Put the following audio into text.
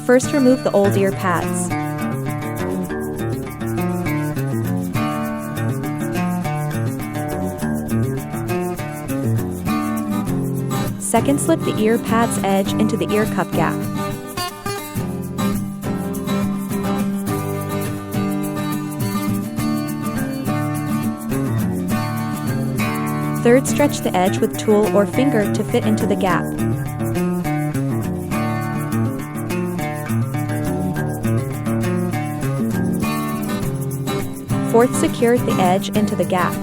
First, remove the old ear pads. Second, slip the ear pad's edge into the ear cup gap. Third, stretch the edge with tool or finger to fit into the gap. Fourth, secure the edge into the gap.